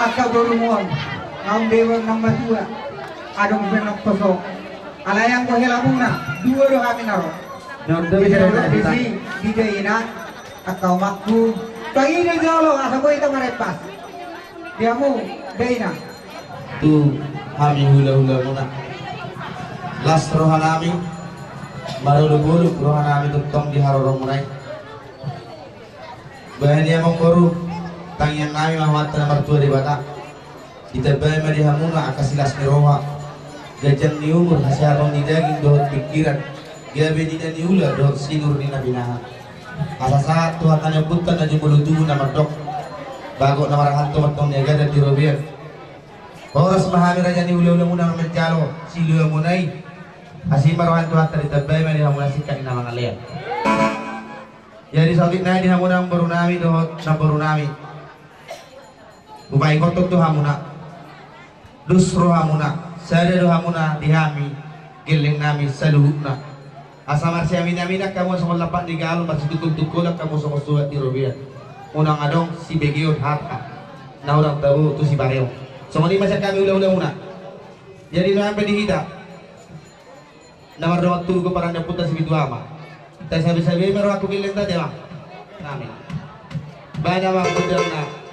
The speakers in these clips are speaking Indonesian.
Akak berumur Ngam dewa nama dua Adong benok kosong Alayang ko hilabong na Dua do kami naro Disi Di ina Akau makku Pagi ni jalo Asa ko ito marepas Diamu Deina Tu kami hula-hula muna Last rohan kami Maruluk-uluk rohan kami Tutong di harorong mulai Bahan dia mengkoru Tangian kami mahwatan mertua di bata Kita bayi madihamuna akasilas ni roha Gajan ni umur hasyabang ni daging dohot pikiran Gabi ni dan niula dohot sinur ni nabinahan Asa saat Tuhan tanya bukan na jumulutuhu na mardok Bago na marahanto matong niaga dan dirobian Oras mahami raja ni ula-ula muna menjalo Siluya munay Asimar rohan Tuhan tadi tabbay madihamuna sikat ina mga liyan Jadi sautik na di hamuna ang barunami dohot na barunami Bumay kotok to hamuna Lusro hamuna Sada do hamuna dihami Giling nami sa luhut na Asamar siya minaminak kamu sa lapak di galo Masih tukul-tukulak kamu sa kusulat di Rubian Unang adong si Begion Harta Na orang tahu tu si Bareo So mali masya kami ula-ula muna Jadi naman pedihida Namar do waktu ko parang napunta si Bidwama Tayo sabi-sabi meron ako giling tadi mah Namin Bana mga kundang na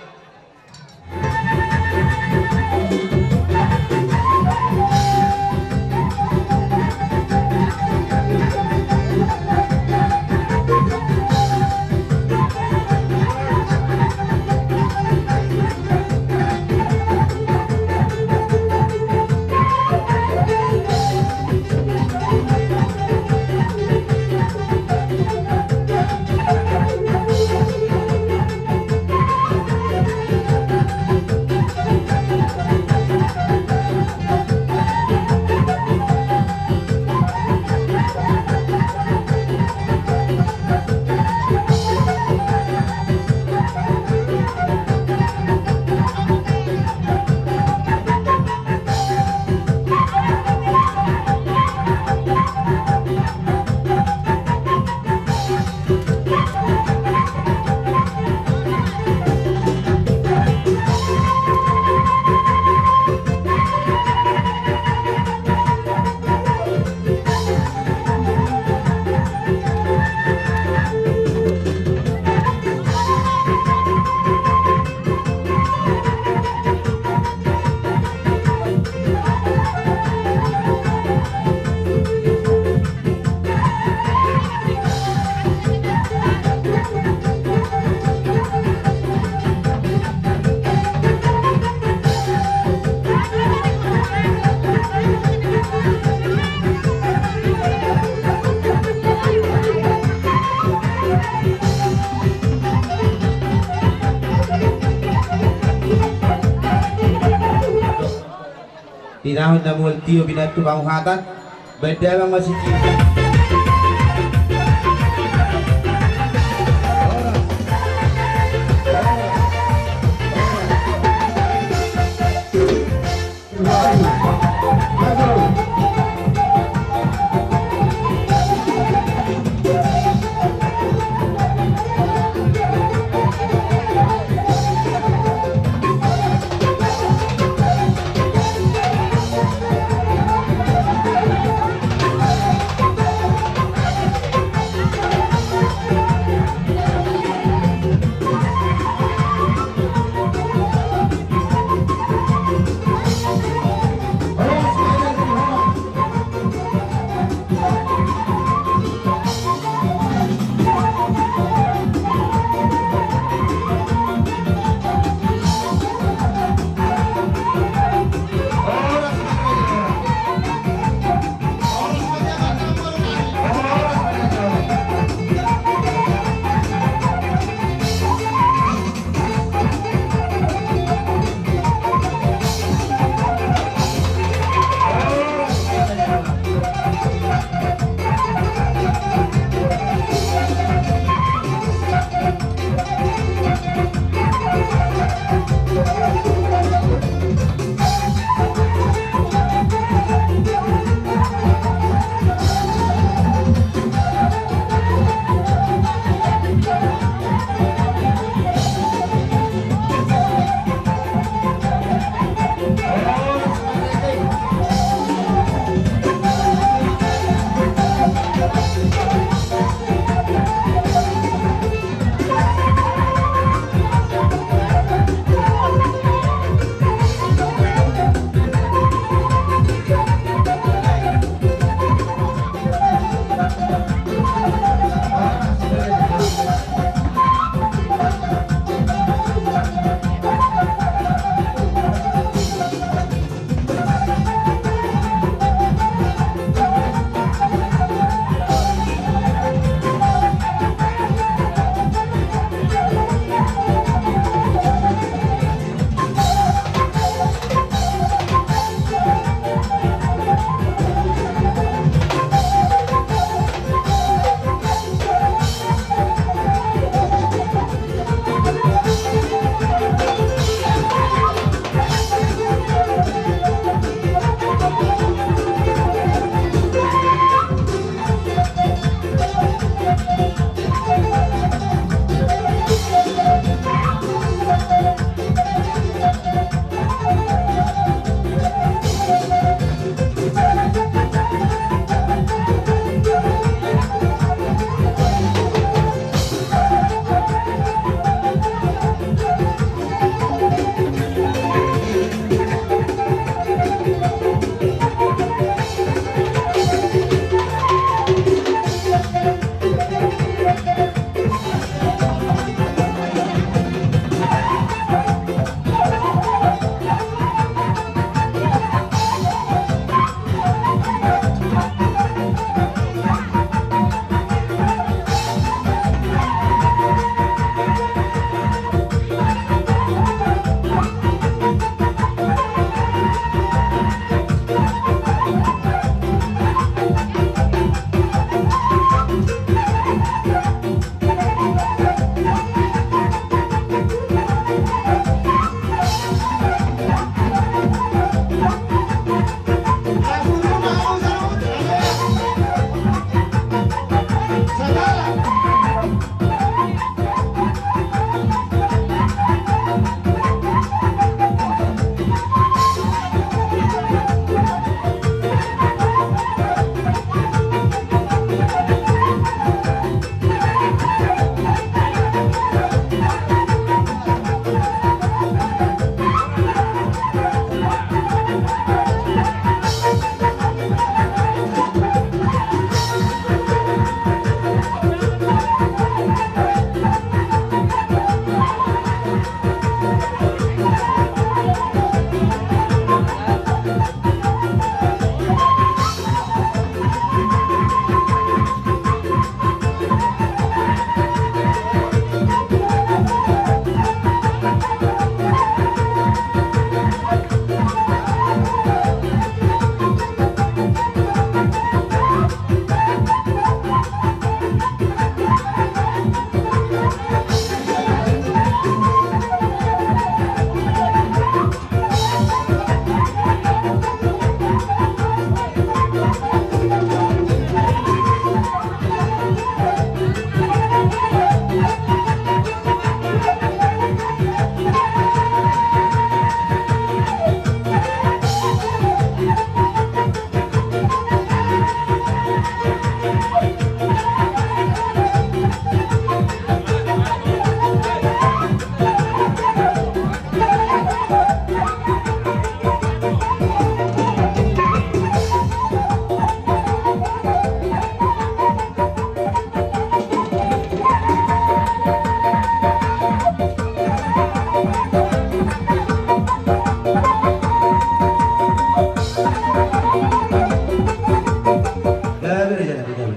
Pinahon na multiyo binatu panguhatan Beda lang masih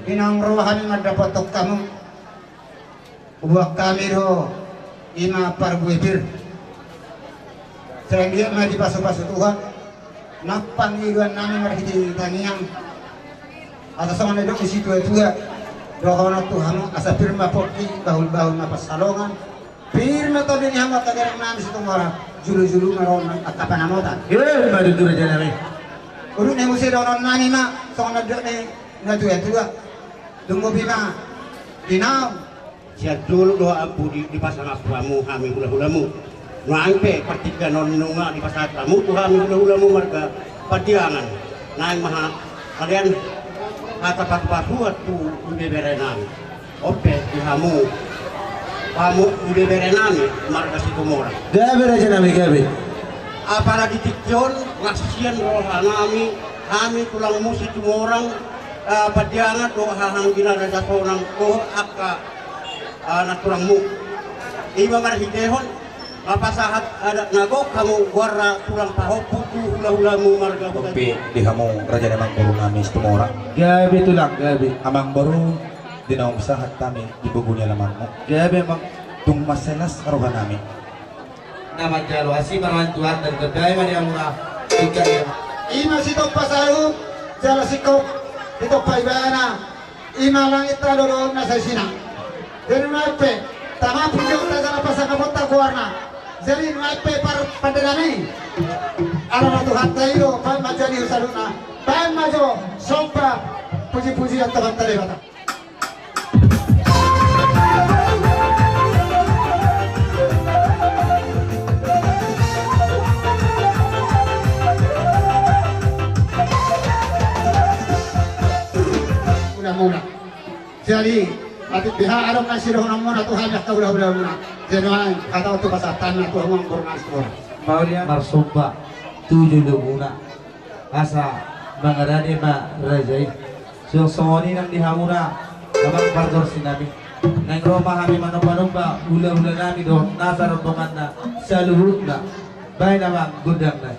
Inang rohan dapat kamu buat kami ro ima parbuibir selain dia mah di pasu-pasu Tuhan napang iluan nami marhidi taniang atas sama nedok isi tua-tua doa Tuhan asa firma poki bahul-bahul napas salongan firma tadi ni hamba kaderang nami situ marah julu-julu maron akapan amotan Iya, madu dulu aja nami. urut ni musi donon nani ma sama nedok ni tua-tua tunggu bina dinam siya dulu doa abu di pasang apamu kami hula-hulamu nuangpe partiga non nunga di pasang apamu tuh kami hula-hulamu marga padiangan naing maha kalian kata pakuat tu udah berenan ope di kamu udah berenan marga situ mora Gabi aja nami gabi. apalagi tikjon ngasian rohanami kami tulang musik orang padiangan doa hahang ginara jatonang doa akka anak tulangmu iba marhitehon mapasahat ada nagok kamu warna tulang paho putu hula-hulamu marga Tapi di kamu raja namang baru kami setumora. Gabi tulang gabi. Amang baru di naong sahat kami di bugunya lamang mo. Gabi emang Tung maselas aruhan namin. nama jalo asi marwan Tuhan dan kedai mari amura tiga ya. ima sitok pasaru jala sikop itu paibana ima langit tadoro nasa sina dari maipe tama pujo ta jala pasaka botta kuarna jadi maipe par pandenami ala Tuhan tairo pa majani usaluna pa majo sompa puji-puji yang Tuhan tadi bata muna jadi ati biha arong na siro na muna Tuhan na kaula-ula muna jadi kata tu pasatan na Tuhan mong kurang sekolah Maulia marsumba tujuh lubuna asa mangarade ma rajai so soni nang dihamura abang pardor sinabi nang roma kami manomba ula-ula nami do nasa rombongan na sa luhut na bay naman gudang na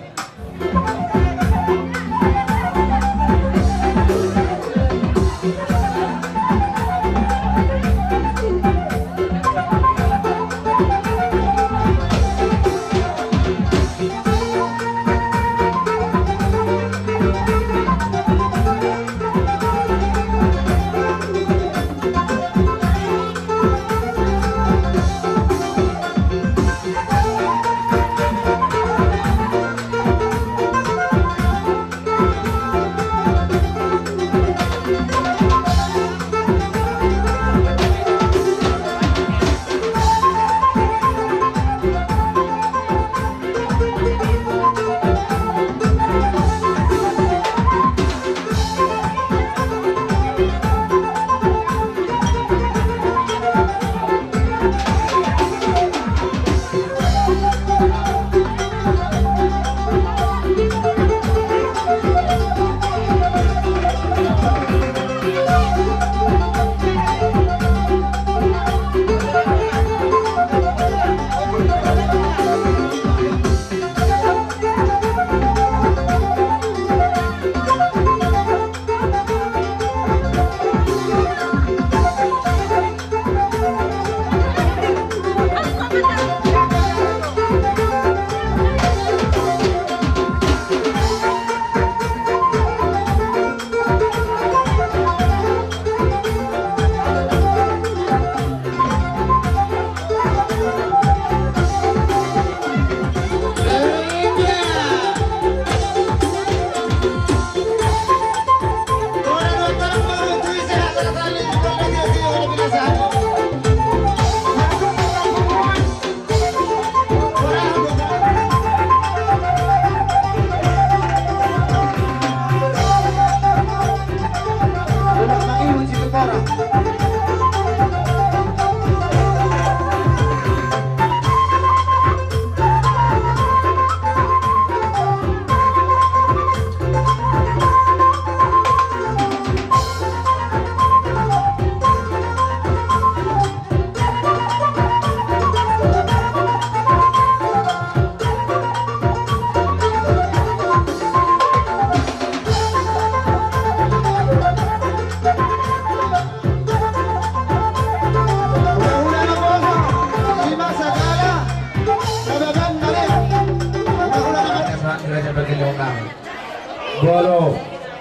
Bolo,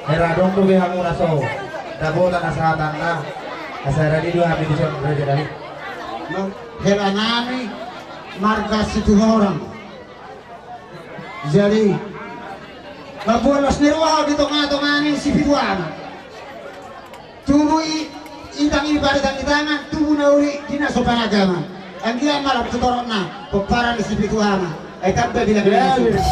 heradong tuh bihamu naso, dabola nasahatan na, asara di dua habis disuruh kerja dari. Helanami marga situ orang. Jadi mabualos ni Roha di tengah-tengah si Fituan. Tubuh itang ibadah dan itangan tubuh nauri dina sopan agama. Ang dia malah tutorok na peparan si Fituan. Ay tabbe bila-bila. Yesus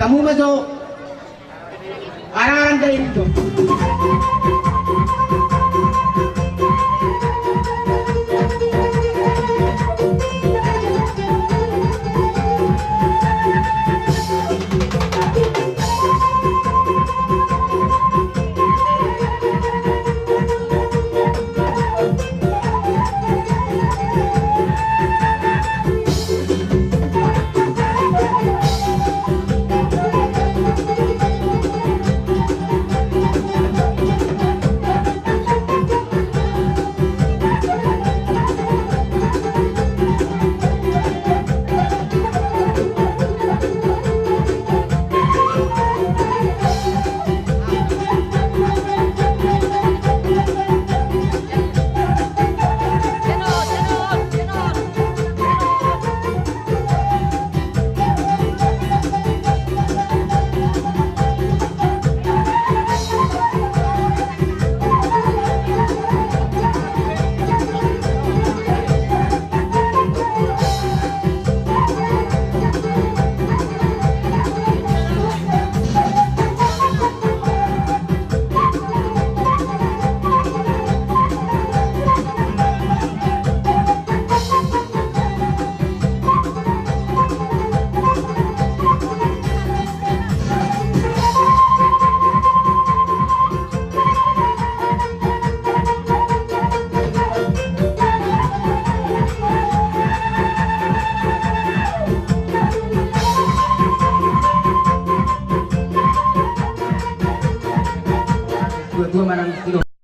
kamu masuk. Arang-arang kayak itu. Dua-dua mana